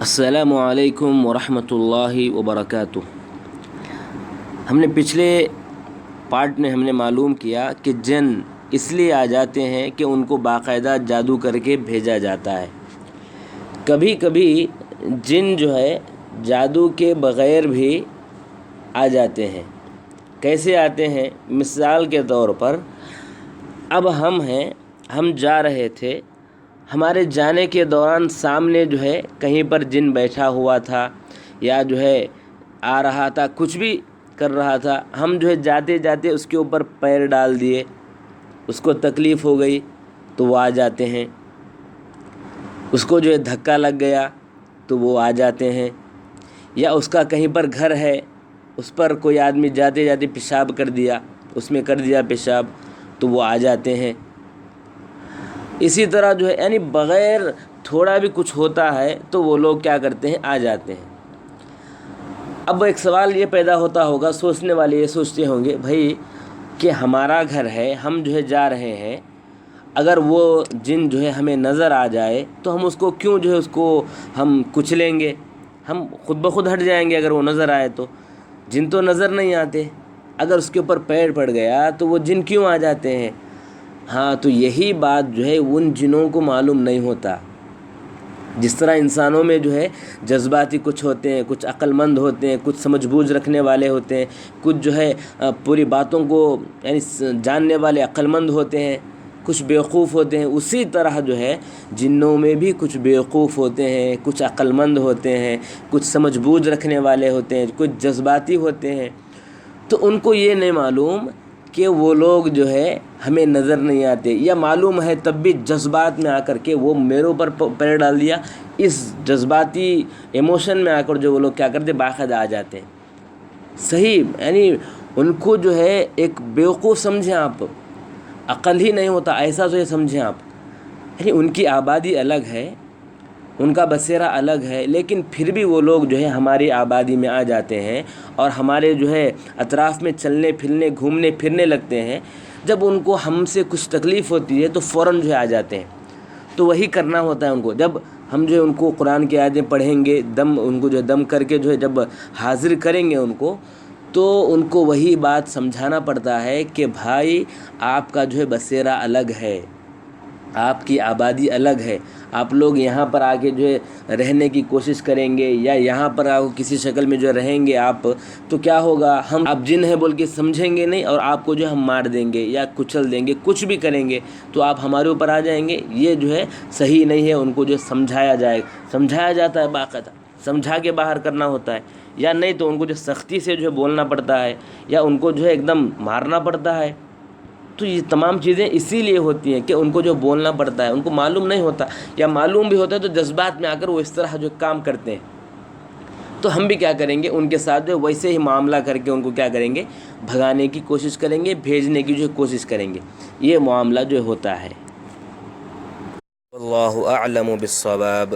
السلام علیکم ورحمۃ اللہ وبرکاتہ۔ ہم نے پچھلے پارٹ میں معلوم کیا کہ جن اس لیے آ جاتے ہیں کہ ان کو باقاعدہ جادو کر کے بھیجا جاتا ہے۔ کبھی کبھی جن جو ہے جادو کے بغیر بھی آ جاتے ہیں۔ کیسے آتے ہیں؟ مثال کے طور پر اب ہم جا رہے تھے، ہمارے جانے کے دوران سامنے جو ہے کہیں پر جن بیٹھا ہوا تھا یا جو ہے آ رہا تھا، کچھ بھی کر رہا تھا، ہم جو ہے جاتے جاتے اس کے اوپر پیر ڈال دیے، اس کو تکلیف ہو گئی تو وہ آ جاتے ہیں۔ اس کو جو ہے دھکا لگ گیا تو وہ آ جاتے ہیں۔ یا اس کا کہیں پر گھر ہے، اس پر کوئی آدمی جاتے جاتے پیشاب کر دیا، اس میں کر دیا پیشاب تو وہ آ جاتے ہیں۔ اسی طرح جو ہے یعنی بغیر تھوڑا بھی کچھ ہوتا ہے تو وہ لوگ کیا کرتے ہیں؟ آ جاتے ہیں۔ اب ایک سوال یہ پیدا ہوتا ہوگا، سوچنے والے یہ سوچتے ہوں گے بھائی کہ ہمارا گھر ہے، ہم جو ہے جا رہے ہیں، اگر وہ جن جو ہے ہمیں نظر آ جائے تو ہم اس کو کیوں جو ہے اس کو ہم کچلیں گے؟ ہم خود بخود ہٹ جائیں گے اگر وہ نظر آئے تو۔ جن تو نظر نہیں آتے، اگر اس کے اوپر پیر پڑ گیا تو وہ جن کیوں آ جاتے ہیں؟ ہاں، تو یہی بات جو ہے ان جنوں کو معلوم نہیں ہوتا۔ جس طرح انسانوں میں جو ہے جذباتی کچھ ہوتے ہیں، کچھ عقل مند ہوتے ہیں، کچھ سمجھ بوجھ رکھنے والے ہوتے ہیں، کچھ جو ہے پوری باتوں کو یعنی جاننے والے عقل مند ہوتے ہیں، کچھ بیوقوف ہوتے ہیں، اسی طرح جو ہے جنوں میں بھی کچھ بیوقوف ہوتے ہیں، کچھ عقل مند ہوتے ہیں، کچھ سمجھ بوجھ رکھنے والے ہوتے ہیں، کچھ جذباتی ہوتے ہیں۔ تو ان کو یہ نہیں معلوم کہ وہ لوگ جو ہے ہمیں نظر نہیں آتے، یا معلوم ہے تب بھی جذبات میں آ کر کے وہ میرے اوپر پیر ڈال دیا، اس جذباتی ایموشن میں آ کر جو وہ لوگ کیا کرتے باقاعدہ آ جاتے ہیں۔ صحیح، یعنی ان کو جو ہے ایک بیوقوف سمجھیں آپ، عقل ہی نہیں ہوتا ایسا تو یہ سمجھیں آپ، یعنی ان کی آبادی الگ ہے، ان کا بسیرا الگ ہے، لیکن پھر بھی وہ لوگ جو ہے ہماری آبادی میں آ جاتے ہیں اور ہمارے جو ہے اطراف میں چلنے پھرنے گھومنے پھرنے لگتے ہیں۔ جب ان کو ہم سے کچھ تکلیف ہوتی ہے تو فوراً جو ہے آ جاتے ہیں۔ تو وہی کرنا ہوتا ہے ان کو۔ جب ہم جو ہے ان کو قرآن کی آیتیں پڑھیں گے، ان کو جو ہے دم کر کے جو ہے جب حاضر کریں گے ان کو، تو ان کو وہی بات سمجھانا پڑتا ہے کہ بھائی آپ کا جو ہے بسیرا الگ ہے، آپ کی آبادی الگ ہے، آپ لوگ یہاں پر آ کے جو ہے رہنے کی کوشش کریں گے یا یہاں پر کسی شکل میں جو رہیں گے آپ، تو کیا ہوگا؟ ہم آپ جن ہیں بول کے سمجھیں گے نہیں اور آپ کو جو ہم مار دیں گے یا کچل دیں گے، کچھ بھی کریں گے تو آپ ہمارے اوپر آ جائیں گے۔ یہ جو ہے صحیح نہیں ہے، ان کو جو سمجھایا جاتا ہے، باقاعدہ سمجھا کے باہر کرنا ہوتا ہے، یا نہیں تو ان کو جو سختی سے جو ہے بولنا پڑتا ہے، یا ان کو جو ہے ایک دم مارنا پڑتا ہے۔ تو یہ تمام چیزیں اسی لیے ہوتی ہیں کہ ان کو جو بولنا پڑتا ہے، ان کو معلوم نہیں ہوتا، یا معلوم بھی ہوتا ہے تو جذبات میں آ کر وہ اس طرح جو کام کرتے ہیں۔ تو ہم بھی کیا کریں گے؟ ان کے ساتھ جو ویسے ہی معاملہ کر کے ان کو کیا کریں گے؟ بھگانے کی کوشش کریں گے، بھیجنے کی جو کوشش کریں گے۔ یہ معاملہ جو ہوتا ہے۔ واللہ اعلم بالصواب۔